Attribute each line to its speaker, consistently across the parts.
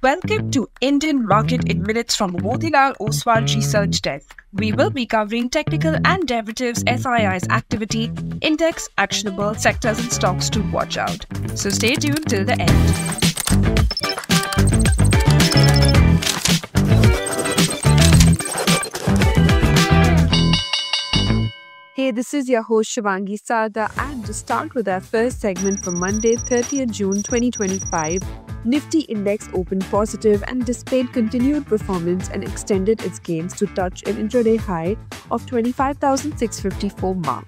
Speaker 1: Welcome to Indian Market in Minutes from Motilal Oswal Research Desk. We will be covering technical and derivatives SII's activity, index, actionable sectors and stocks to watch out. So stay tuned till the end.
Speaker 2: Hey, this is your host Shivangi Sarda, and to start with our first segment for Monday, 30th June 2025, Nifty Index opened positive and displayed continued performance and extended its gains to touch an intraday high of 25,654 mark.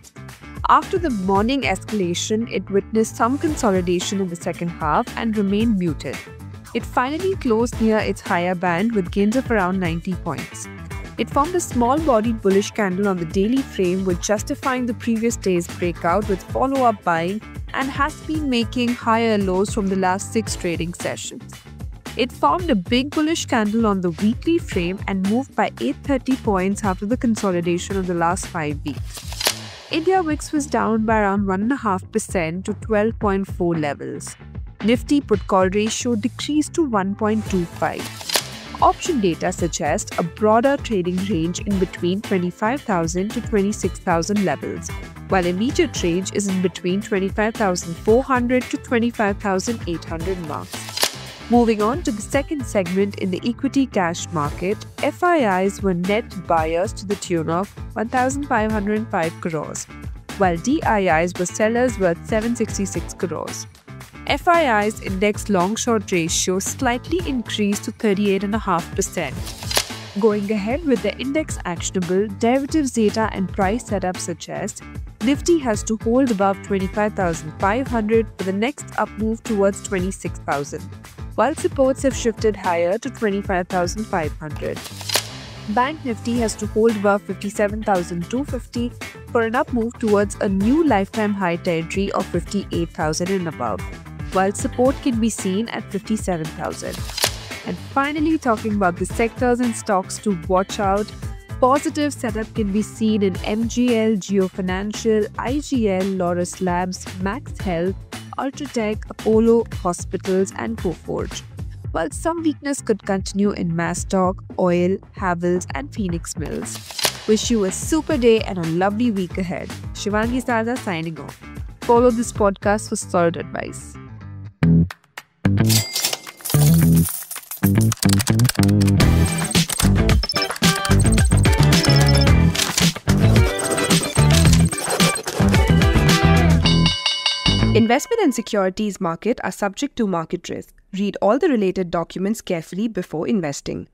Speaker 2: After the morning escalation, it witnessed some consolidation in the second half and remained muted. It finally closed near its higher band with gains of around 90 points. It formed a small-bodied bullish candle on the daily frame, with justifying the previous day's breakout with follow-up buying, and has been making higher lows from the last 6 trading sessions. It formed a big bullish candle on the weekly frame and moved by 830 points after the consolidation of the last 5 weeks. India VIX was down by around 1.5% to 12.4 levels. Nifty put-call ratio decreased to 1.25. Option data suggests a broader trading range in between 25,000 to 26,000 levels, while immediate range is in between 25,400 to 25,800 marks. Moving on to the second segment in the equity cash market, FIIs were net buyers to the tune of 1,505 crores, while DIIs were sellers worth 766 crores. FII's index long-short ratio slightly increased to 38.5%. Going ahead with the index actionable, derivatives data and price setup suggest Nifty has to hold above 25,500 for the next up move towards 26,000, while supports have shifted higher to 25,500. Bank Nifty has to hold above 57,250 for an up move towards a new lifetime high territory of 58,000 and above, while support can be seen at 57,000. And finally, talking about the sectors and stocks to watch out, positive setup can be seen in MGL, Jio Financial, IGL, Laurus Labs, Max Health, Ultratech, Apollo Hospitals and Coforge, while some weakness could continue in Mastock, Oil, Havells and Phoenix Mills. Wish you a super day and a lovely week ahead. Shivangi Sarda signing off. Follow this podcast for solid advice.
Speaker 1: Investment and securities market are subject to market risk. Read all the related documents carefully before investing.